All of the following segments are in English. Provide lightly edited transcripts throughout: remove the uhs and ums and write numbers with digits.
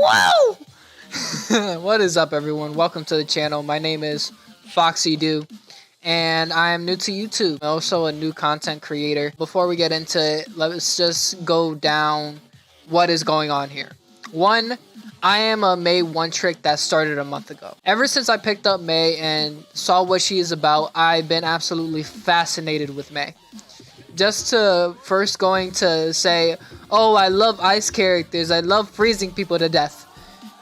Woo! What is up, everyone? Welcome to the channel. My name is FoxyDo, and I am new to YouTube. I'm also a new content creator. Before we get into it, let's just go down what is going on here. One, I am a May one trick that started a month ago. Ever since I picked up May and saw what she is about, I've been absolutely fascinated with May. Just to first going to say, oh, I love ice characters, I love freezing people to death,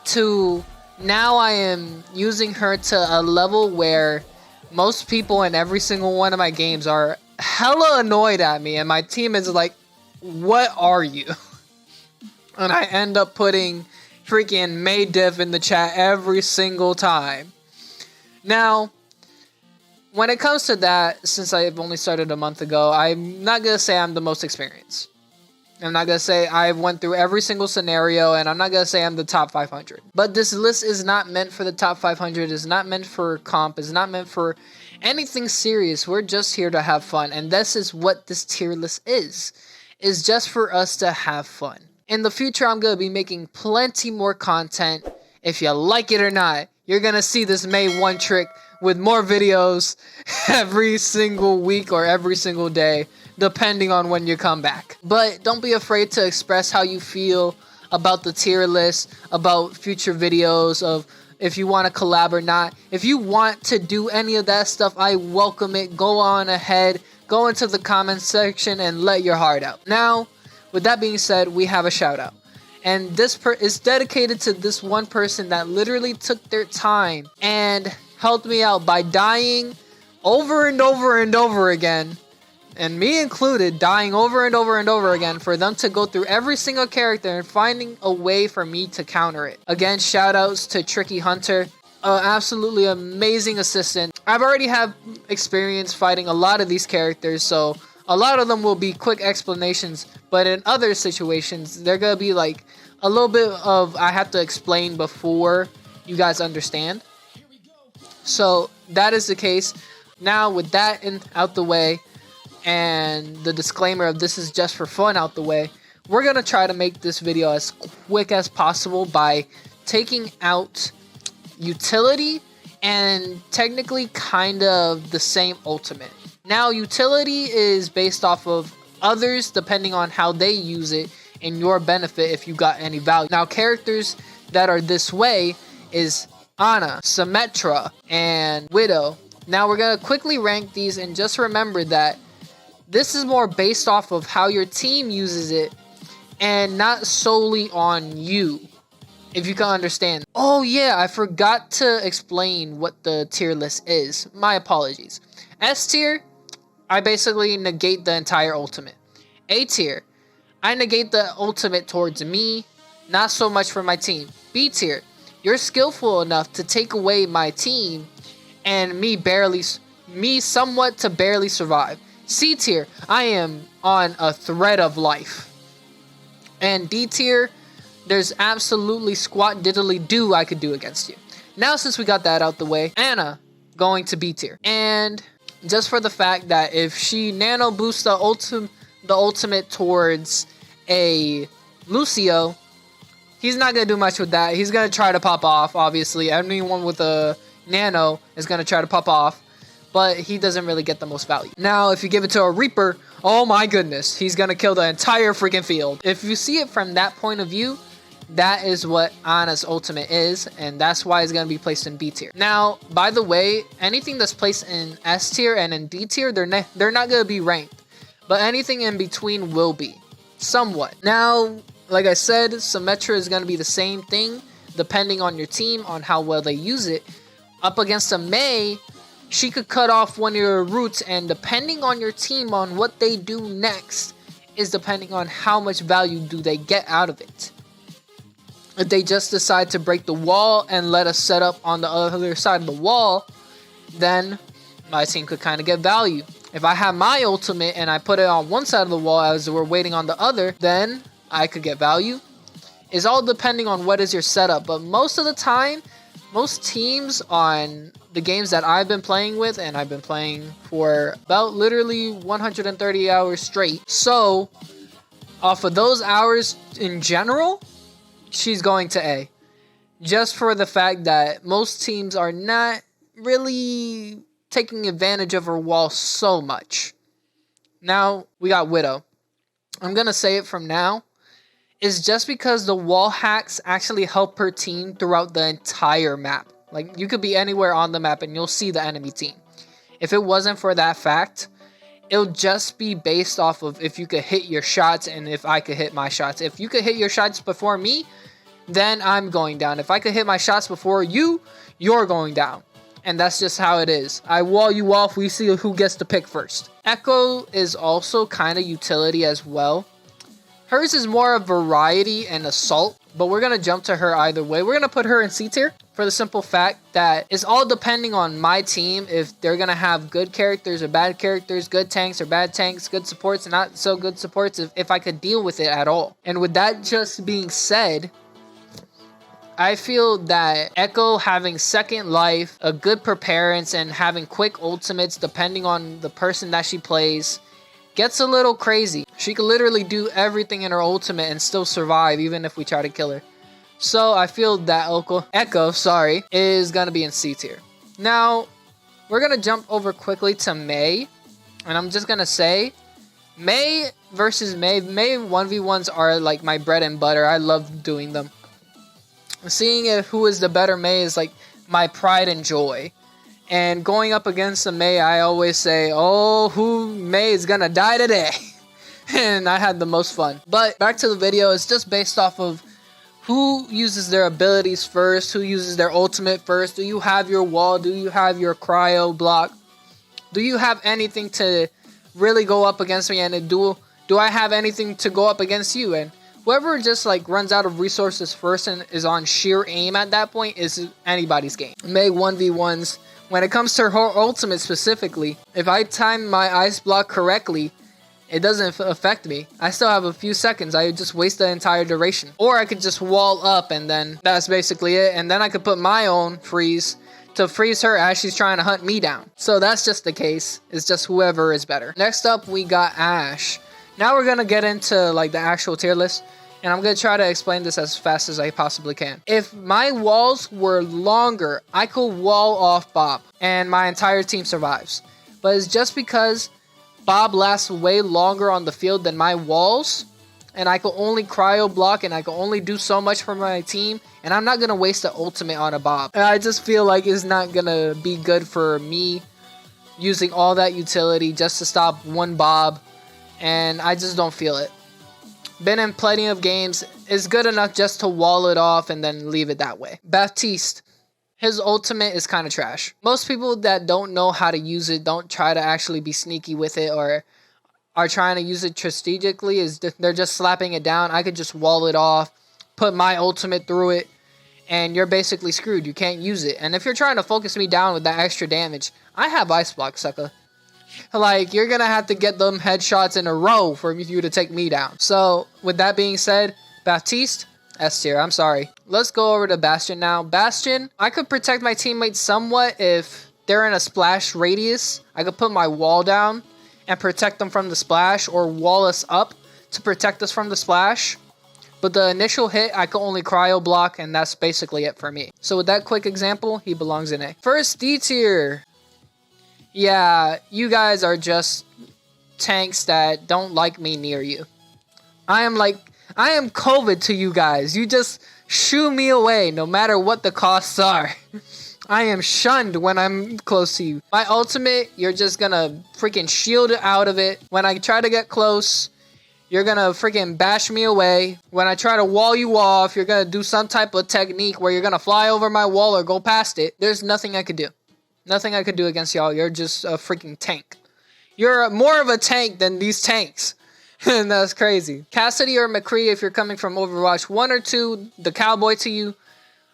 to now I am using her to a level where most people in every single one of my games are hella annoyed at me, and my team is like, what are you? And I end up putting freaking May diff in the chat every single time. Now, when it comes to that, since I've only started a month ago, I'm not going to say I'm the most experienced. I'm not going to say I've went through every single scenario, and I'm not going to say I'm the top 500. But this list is not meant for the top 500, it's not meant for comp, it's not meant for anything serious. We're just here to have fun, and this is what this tier list is just for us to have fun. In the future, I'm going to be making plenty more content. If you like it or not, you're going to see this May 1 trick with more videos every single week or every single day, depending on when you come back. But don't be afraid to express how you feel about the tier list, about future videos, of if you want to collab or not. If you want to do any of that stuff, I welcome it. Go on ahead, go into the comments section and let your heart out. Now, with that being said, we have a shout out. And this is dedicated to this one person that literally took their time and helped me out by dying over and over and over again, and me included, dying over and over and over again for them to go through every single character and finding a way for me to counter it. Again, shout outs to treakyhunter, absolutely amazing assistant. I've already have experience fighting a lot of these characters, so a lot of them will be quick explanations, but in other situations, they're gonna be like a little bit of I have to explain before you guys understand. So that is the case. Now with that out the way, and the disclaimer of this is just for fun out the way, we're going to try to make this video as quick as possible by taking out utility and technically kind of the same ultimate. Now utility is based off of others depending on how they use it in your benefit if you got any value. Now characters that are this way is Ana, Symmetra, and Widow. Now we're going to quickly rank these, and just remember that this is more based off of how your team uses it and not solely on you, if you can understand. Oh yeah, I forgot to explain what the tier list is. My apologies. S tier, I basically negate the entire ultimate. A tier, I negate the ultimate towards me, not so much for my team. B tier, you're skillful enough to take away my team and me somewhat to barely survive. C tier, I am on a thread of life. And D tier, there's absolutely squat diddly do I could do against you. Now since we got that out the way, Ana going to B tier. And just for the fact that if she nano boosts the ultimate towards a Lucio, he's not going to do much with that. He's going to try to pop off, obviously. Anyone with a nano is going to try to pop off, but he doesn't really get the most value. Now, if you give it to a Reaper, oh my goodness, he's going to kill the entire freaking field. If you see it from that point of view, that is what Ana's ultimate is, and that's why it's going to be placed in B tier. Now, by the way, anything that's placed in S tier and in D tier, they're not going to be ranked, but anything in between will be, somewhat. Now, like I said, Symmetra is going to be the same thing, depending on your team, on how well they use it. Up against a May, she could cut off one of your roots, and depending on your team, on what they do next, is depending on how much value do they get out of it. If they just decide to break the wall and let us set up on the other side of the wall, then my team could kind of get value. If I have my ultimate and I put it on one side of the wall as we're waiting on the other, then I could get value. It's all depending on what is your setup, but most of the time, most teams on the games that I've been playing with, and I've been playing for about literally 130 hours straight. So, off of those hours in general, she's going to A. just for the fact that most teams are not really taking advantage of her wall so much. Now, we got Widow. I'm going to say it from now. Is just because the wall hacks actually help her team throughout the entire map. Like, you could be anywhere on the map and you'll see the enemy team. If it wasn't for that fact, it'll just be based off of if you could hit your shots and if I could hit my shots. If you could hit your shots before me, then I'm going down. If I could hit my shots before you, you're going down. And that's just how it is. I wall you off, we see who gets to pick first. Echo is also kind of utility as well. Hers is more of variety and assault, but we're going to jump to her either way. We're going to put her in C tier for the simple fact that it's all depending on my team if they're going to have good characters or bad characters, good tanks or bad tanks, good supports and not so good supports, if I could deal with it at all. And with that just being said, I feel that Echo having second life, a good preparance, and having quick ultimates depending on the person that she plays gets a little crazy. She can literally do everything in her ultimate and still survive even if we try to kill her. So I feel that Echo is going to be in C tier. Now, we're going to jump over quickly to Mei. And I'm just going to say, Mei versus Mei 1v1s are like my bread and butter. I love doing them. Seeing who is the better Mei is like my pride and joy. And going up against the Mei, I always say, oh, who Mei is gonna die today? And I had the most fun. But back to the video, it's just based off of who uses their abilities first, who uses their ultimate first. Do you have your wall? Do you have your cryo block? Do you have anything to really go up against me? And do I have anything to go up against you? And whoever just like runs out of resources first and is on sheer aim at that point is anybody's game. Mei 1v1s. When it comes to her ultimate specifically, if I time my ice block correctly, it doesn't affect me. I still have a few seconds. I just waste the entire duration. Or I could just wall up and then that's basically it. And then I could put my own freeze to freeze her as she's trying to hunt me down. So that's just the case. It's just whoever is better. Next up, we got Ashe. Now we're going to get into like the actual tier list. And I'm going to try to explain this as fast as I possibly can. If my walls were longer, I could wall off Bob and my entire team survives. But it's just because Bob lasts way longer on the field than my walls. And I could only cryo block and I could only do so much for my team. And I'm not going to waste the ultimate on a Bob. And I just feel like it's not going to be good for me using all that utility just to stop one Bob. And I just don't feel it. Been in plenty of games, is good enough just to wall it off and then leave it that way. Baptiste, his ultimate is kind of trash. Most people that don't know how to use it, don't try to actually be sneaky with it or are trying to use it strategically, they're just slapping it down. I could just wall it off, put my ultimate through it, and you're basically screwed. You can't use it. And if you're trying to focus me down with that extra damage, I have ice block, sucker. Like, you're gonna have to get them headshots in a row for you to take me down. So, with that being said, Baptiste, S tier, I'm sorry. Let's go over to Bastion now. Bastion, I could protect my teammates somewhat if they're in a splash radius. I could put my wall down and protect them from the splash, or wall us up to protect us from the splash. But the initial hit, I could only cryo block, and that's basically it for me. So with that quick example, he belongs in A. First, D tier. Yeah, you guys are just tanks that don't like me near you. I am COVID to you guys. You just shoo me away no matter what the costs are. I am shunned when I'm close to you. My ultimate, you're just gonna freaking shield out of it. When I try to get close, you're gonna freaking bash me away. When I try to wall you off, you're gonna do some type of technique where you're gonna fly over my wall or go past it. There's nothing I could do. Nothing I could do against y'all. You're just a freaking tank. You're more of a tank than these tanks. And that's crazy. Cassidy or McCree, if you're coming from Overwatch 1 or 2, the cowboy to you,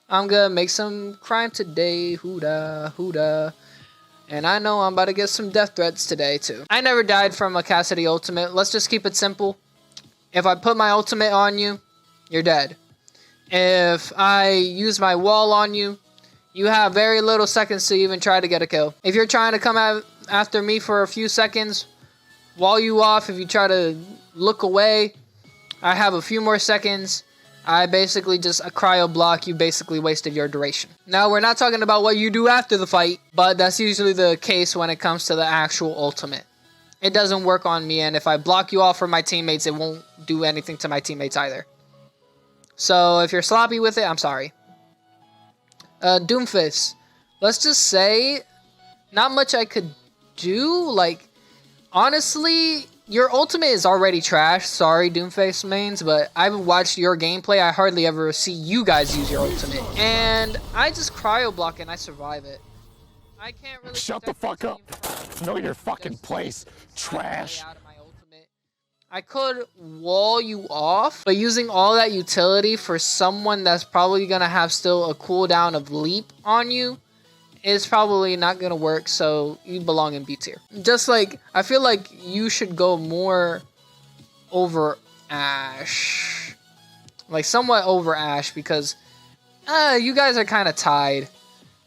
I'm gonna make some crime today. Hooda, hooda. And I know I'm about to get some death threats today, too. I never died from a Cassidy ultimate. Let's just keep it simple. If I put my ultimate on you, you're dead. If I use my wall on you, you have very little seconds to even try to get a kill. If you're trying to come after me for a few seconds, wall you off. If you try to look away, I have a few more seconds. I basically just cryo block. You basically wasted your duration. Now, we're not talking about what you do after the fight, but that's usually the case when it comes to the actual ultimate. It doesn't work on me, and if I block you off from my teammates, it won't do anything to my teammates either. So if you're sloppy with it, I'm sorry. Doomfist. Let's just say, not much I could do. Like, honestly, your ultimate is already trash. Sorry, Doomfist mains, but I've watched your gameplay. I hardly ever see you guys use your ultimate. And I just cryo block and I survive it. I can't really shut the fuck up. Know your fucking place, trash. I could wall you off, but using all that utility for someone that's probably going to have still a cooldown of leap on you is probably not going to work, so you belong in B tier. Just like, I feel like you should go more over Ash. Like, somewhat over Ash, because you guys are kind of tied.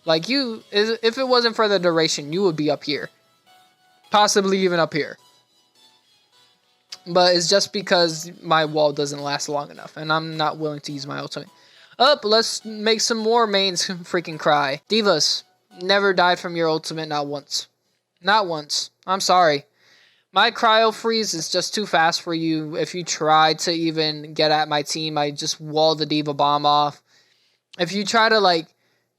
Like, if it wasn't for the duration, you would be up here. Possibly even up here. But it's just because my wall doesn't last long enough, and I'm not willing to use my ultimate. Let's make some more mains freaking cry. Divas, never died from your ultimate, not once. Not once. I'm sorry. My cryo freeze is just too fast for you. If you try to even get at my team, I just wall the Diva bomb off. If you try to, like,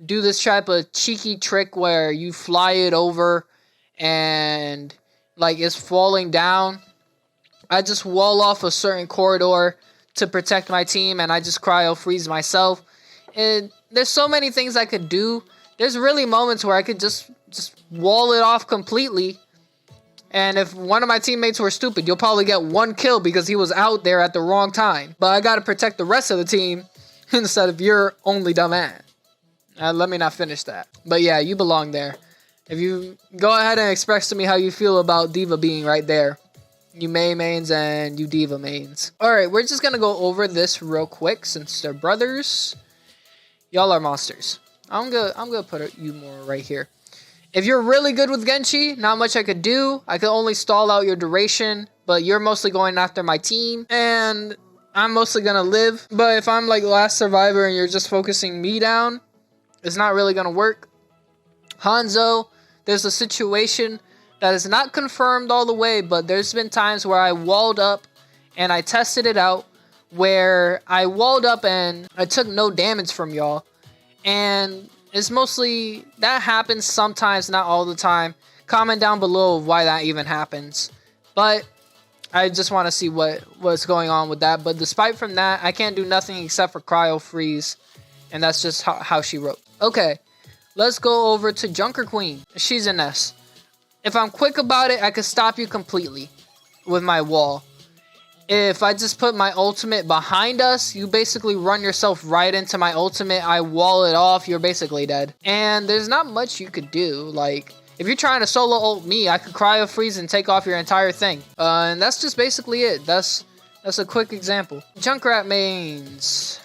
do this type of cheeky trick where you fly it over and, like, it's falling down, I just wall off a certain corridor to protect my team, and I just cryo freeze myself. And there's so many things I could do. There's really moments where I could just wall it off completely. And if one of my teammates were stupid, you'll probably get one kill because he was out there at the wrong time. But I gotta protect the rest of the team instead of your only dumb ass. Let me not finish that. But yeah, you belong there. If you go ahead and express to me how you feel about Diva being right there. You May mains and you Diva mains. Alright, we're just gonna go over this real quick since they're brothers. Y'all are monsters. I'm gonna put you more right here. If you're really good with Genshi, not much I could do. I could only stall out your duration, but you're mostly going after my team, and I'm mostly gonna live. But if I'm like last survivor and you're just focusing me down, it's not really gonna work. Hanzo, there's a situation that is not confirmed all the way, but there's been times where I walled up and I tested it out, where I walled up and I took no damage from y'all. And it's mostly, that happens sometimes, not all the time. Comment down below why that even happens. But I just want to see what's going on with that. But despite from that, I can't do nothing except for cryo freeze. And that's just how she wrote. Okay, let's go over to Junker Queen. She's an S. If I'm quick about it, I could stop you completely with my wall. If I just put my ultimate behind us, you basically run yourself right into my ultimate. I wall it off, you're basically dead. And there's not much you could do. Like, if you're trying to solo ult me, I could cryo freeze and take off your entire thing. And that's just basically it. That's a quick example. Junkrat mains.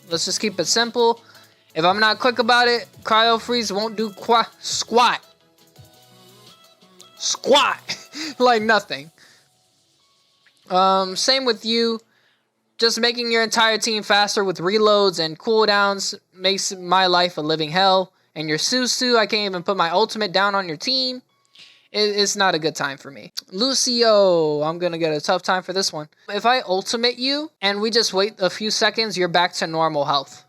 Let's just keep it simple. If I'm not quick about it, cryo freeze won't do squat. Squat. Like nothing. Same with you. Just making your entire team faster with reloads and cooldowns makes my life a living hell. And your Susu, I can't even put my ultimate down on your team. It's not a good time for me. Lucio, I'm gonna get a tough time for this one. If I ultimate you and we just wait a few seconds, you're back to normal health.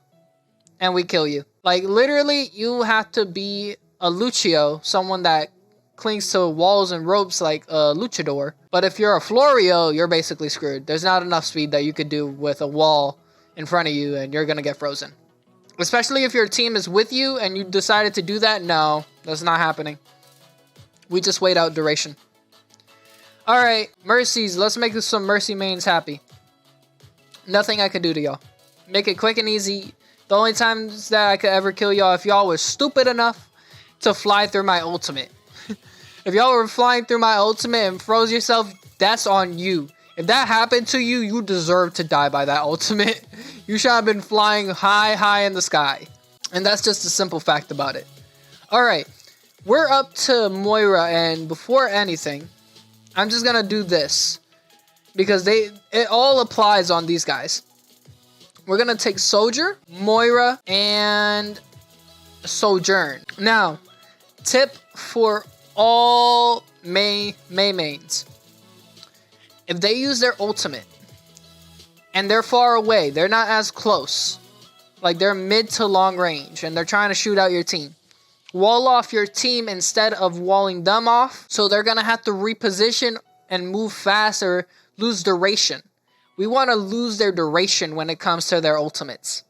And we kill you. Like, literally, you have to be a Lucio, someone that clings to walls and ropes like a luchador. But if you're a Florio, you're basically screwed. There's not enough speed that you could do with a wall in front of you, and you're gonna get frozen. Especially if your team is with you and you decided to do that. No, that's not happening. We just wait out duration. Alright, Mercies. Let's make some Mercy mains happy. Nothing I could do to y'all. Make it quick and easy. The only times that I could ever kill y'all if y'all was stupid enough to fly through my ultimate. If y'all were flying through my ultimate and froze yourself, that's on you. If that happened to you, you deserve to die by that ultimate. You should have been flying high in the sky. And that's just a simple fact about it. Alright, we're up to Moira, and before anything, I'm just gonna do this. Because it all applies on these guys. we're going to take Soldier, Moira, and Sojourn. Now, tip for all mains. If they use their ultimate and they're far away, they're not as close, like they're mid to long range and they're trying to shoot out your team, wall off your team instead of walling them off. So they're going to have to reposition and move fast or lose duration. We want to lose their duration when it comes to their ultimates.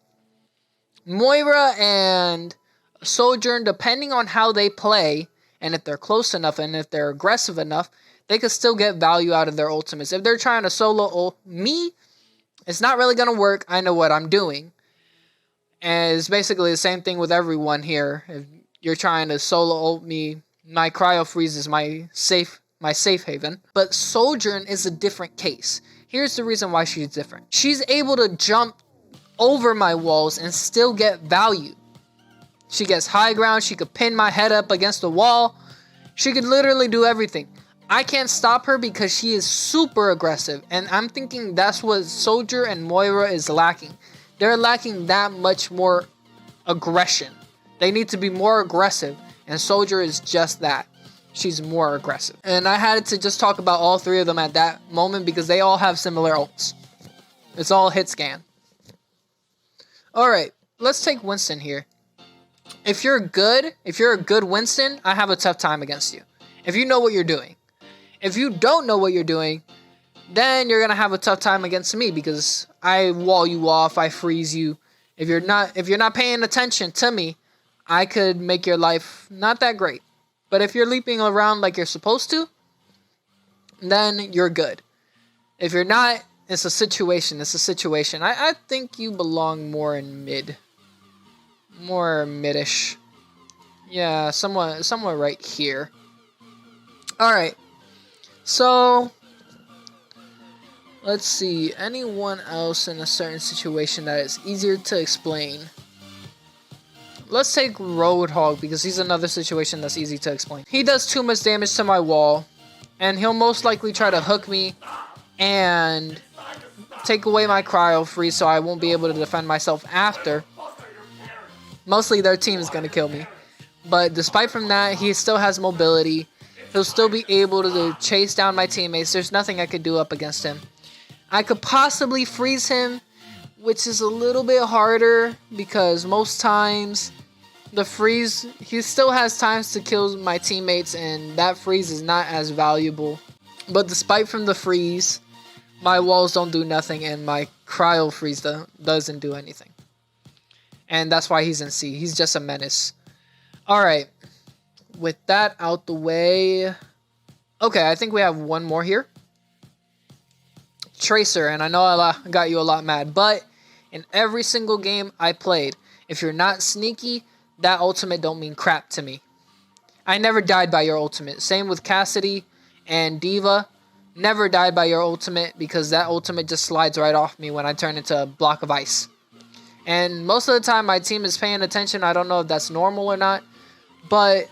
Moira and Sojourn, depending on how they play, and if they're close enough and if they're aggressive enough, they could still get value out of their ultimates. If they're trying to solo me, it's not really going to work. I know what I'm doing. And it's basically the same thing with everyone here. If you're trying to solo ult me, my cryo freeze is my safe haven. But Sojourn is a different case. Here's the reason why she's different. She's able to jump over my walls and still get value. She gets high ground. She could pin my head up against the wall. She could literally do everything. I can't stop her because she is super aggressive. And I'm thinking that's what Soldier and Moira is lacking. They're lacking that much more aggression. They need to be more aggressive. And Soldier is just that. She's more aggressive. And I had to just talk about all three of them at that moment because they all have similar ults. It's all hit scan. Alright, let's take Winston here. If you're a good Winston, I have a tough time against you. If you know what you're doing. If you don't know what you're doing, then you're gonna have a tough time against me because I wall you off, I freeze you. If you're not paying attention to me, I could make your life not that great. But if you're leaping around like you're supposed to, then you're good. If you're not, it's a situation. I think you belong more in mid. More midish. Yeah, somewhere right here. Alright. So, let's see. Anyone else in a certain situation that is easier to explain? Let's take Roadhog because he's another situation that's easy to explain. He does too much damage to my wall. And he'll most likely try to hook me and take away my cryo freeze so I won't be able to defend myself after. Mostly their team is going to kill me. But despite from that, he still has mobility. He'll still be able to chase down my teammates. There's nothing I could do up against him. I could possibly freeze him, which is a little bit harder because most times the freeze, he still has times to kill my teammates and that freeze is not as valuable. But despite from the freeze, my walls don't do nothing and my cryo freeze doesn't do anything. And that's why he's in C. He's just a menace. Alright. With that out the way. Okay, I think we have one more here. Tracer. And I know I got you a lot mad. But in every single game I played, if you're not sneaky, that ultimate don't mean crap to me. I never died by your ultimate. Same with Cassidy and Diva. Never died by your ultimate because that ultimate just slides right off me when I turn into a block of ice. And most of the time my team is paying attention. I don't know if that's normal or not. But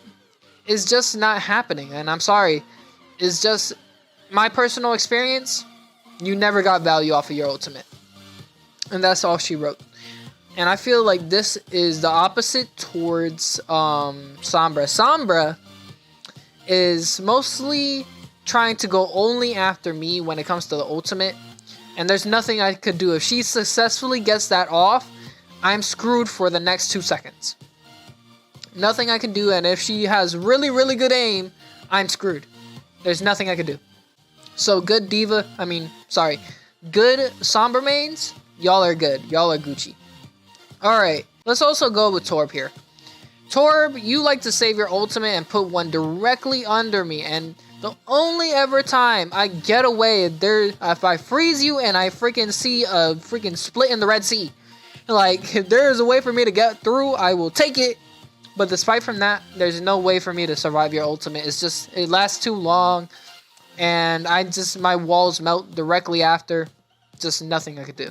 it's just not happening. And I'm sorry. It's just my personal experience. You never got value off of your ultimate. And that's all she wrote. And I feel like this is the opposite towards Sombra. Sombra is mostly trying to go only after me when it comes to the ultimate. And there's nothing I could do. If she successfully gets that off, I'm screwed for the next 2 seconds. Nothing I can do. And if she has really, really good aim, I'm screwed. There's nothing I can do. So good Diva, good Sombra mains, y'all are good. Y'all are Gucci. Alright, let's also go with Torb here. Torb, you like to save your ultimate and put one directly under me. And the only ever time I get away, if I freeze you and I freaking see a freaking split in the Red Sea. Like, if there is a way for me to get through, I will take it. But despite from that, there's no way for me to survive your ultimate. It's just, it lasts too long. And my walls melt directly after. Just nothing I could do.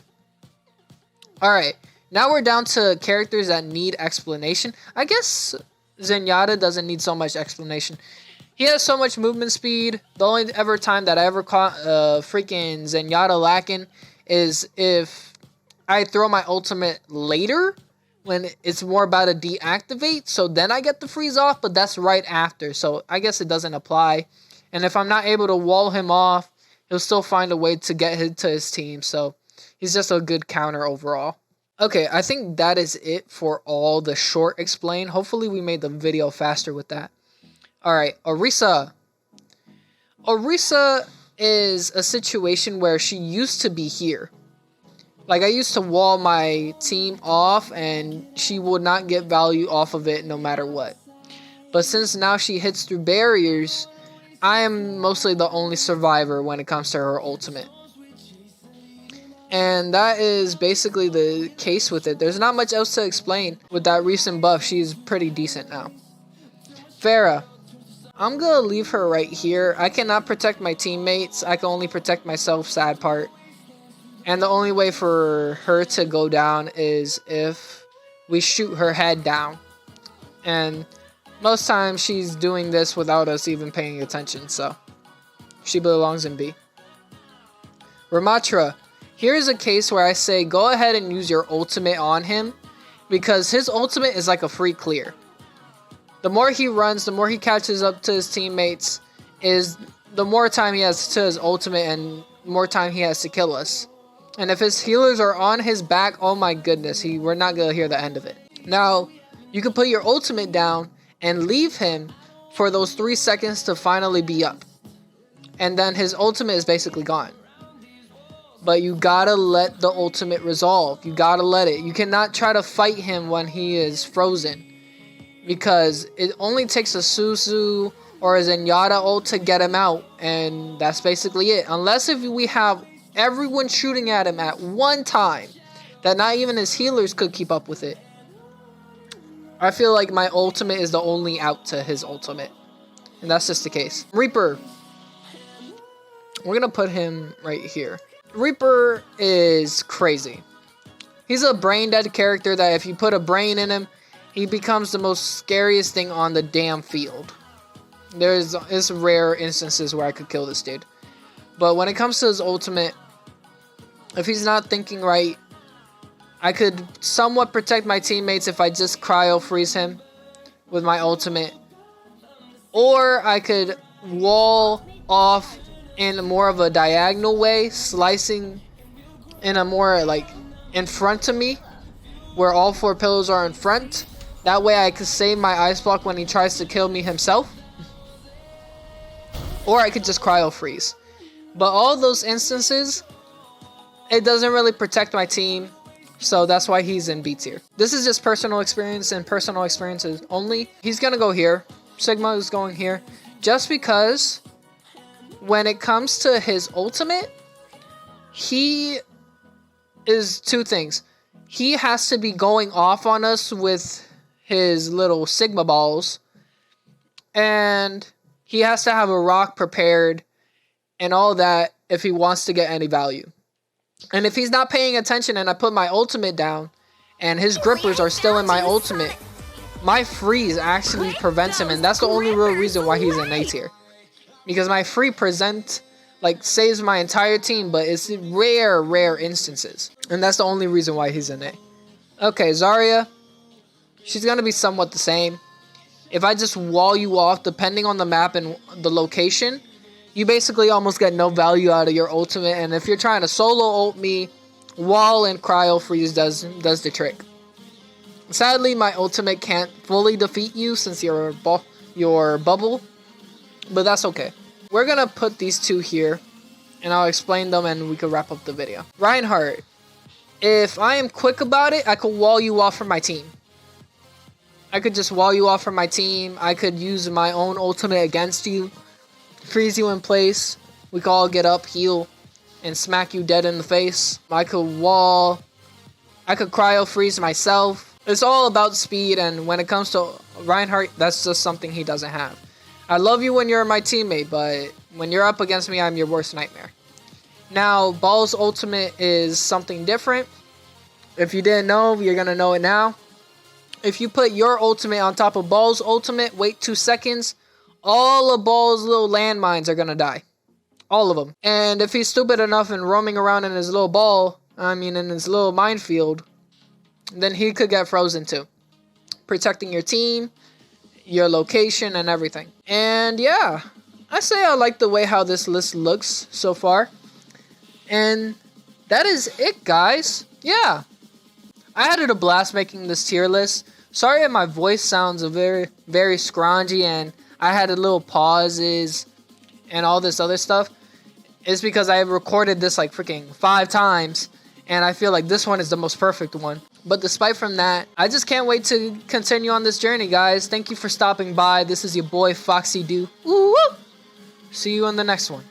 Alright. Now we're down to characters that need explanation. I guess Zenyatta doesn't need so much explanation. He has so much movement speed. The only time that I ever caught freaking Zenyatta lacking is if I throw my ultimate later when it's more about to deactivate, so then I get the freeze off, but that's right after, so I guess it doesn't apply. And if I'm not able to wall him off, he'll still find a way to get to his team, so he's just a good counter overall. Okay, I think that is it for all the short explain. Hopefully we made the video faster with that. Alright, Orisa. Orisa is a situation where she used to be here. Like, I used to wall my team off and she would not get value off of it no matter what. But since now she hits through barriers, I am mostly the only survivor when it comes to her ultimate. And that is basically the case with it. There's not much else to explain. With that recent buff, she's pretty decent now. Pharah. I'm gonna leave her right here. I cannot protect my teammates. I can only protect myself, sad part. And the only way for her to go down is if we shoot her head down. And most times she's doing this without us even paying attention, so she belongs in B. Ramatra. Here's a case where I say go ahead and use your ultimate on him, because his ultimate is like a free clear. The more he runs, the more he catches up to his teammates, is the more time he has to his ultimate and more time he has to kill us. And if his healers are on his back, oh my goodness, we're not going to hear the end of it. Now, you can put your ultimate down and leave him for those 3 seconds to finally be up. And then his ultimate is basically gone. But you gotta let the ultimate resolve. You gotta let it. You cannot try to fight him when he is frozen, because it only takes a Suzu or a Zenyatta ult to get him out, and that's basically it. Unless if we have everyone shooting at him at one time, that not even his healers could keep up with it. I feel like my ultimate is the only out to his ultimate, and that's just the case. Reaper. We're gonna put him right here. Reaper is crazy. He's a brain dead character that if you put a brain in him, he becomes the most scariest thing on the damn field. It's rare instances where I could kill this dude. But when it comes to his ultimate, if he's not thinking right, I could somewhat protect my teammates if I just cryo freeze him with my ultimate. Or I could wall off in more of a diagonal way, slicing in a more like in front of me, where all 4 pillars are in front. That way I could save my ice block when he tries to kill me himself. Or I could just cryo freeze. But all those instances, it doesn't really protect my team, so that's why he's in B tier. This is just personal experience and personal experiences only. He's gonna go here. Sigma is going here, just because when it comes to his ultimate, he is 2 things. He has to be going off on us with his little Sigma balls, and he has to have a rock prepared and all that if he wants to get any value. And if he's not paying attention and I put my ultimate down and his grippers are still in my ultimate, my freeze actually prevents him, and that's the only real reason why he's in A tier. Because my free saves my entire team, but it's rare instances. And that's the only reason why he's in A. Okay, Zarya. She's going to be somewhat the same. If I just wall you off, depending on the map and the location, you basically almost get no value out of your ultimate. And if you're trying to solo ult me, wall and cryo freeze does the trick. Sadly, my ultimate can't fully defeat you since you're bubble. But that's okay. We're going to put these 2 here, and I'll explain them and we can wrap up the video. Reinhardt. If I am quick about it, I could wall you off from my team. I could just wall you off from my team. I could use my own ultimate against you, freeze you in place. We could all get up, heal, and smack you dead in the face. I could cryo freeze myself. It's all about speed, and when it comes to Reinhardt, that's just something he doesn't have. I love you when you're my teammate, but when you're up against me, I'm your worst nightmare. Now, Ball's ultimate is something different. If you didn't know, you're going to know it now. If you put your ultimate on top of Ball's ultimate, wait 2 seconds, all of Ball's little landmines are going to die. All of them. And if he's stupid enough and roaming around in his little ball, in his little minefield, then he could get frozen too. Protecting your team, your location, and everything. And yeah, I say I like the way how this list looks so far. And that is it, guys. Yeah, I had a blast making this tier list. Sorry if my voice sounds very, very scroungy and I had a little pauses and all this other stuff. It's because I recorded this like freaking 5 times and I feel like this one is the most perfect one. But despite from that, I just can't wait to continue on this journey, guys. Thank you for stopping by. This is your boy, Foxy Doo. Woo! See you on the next one.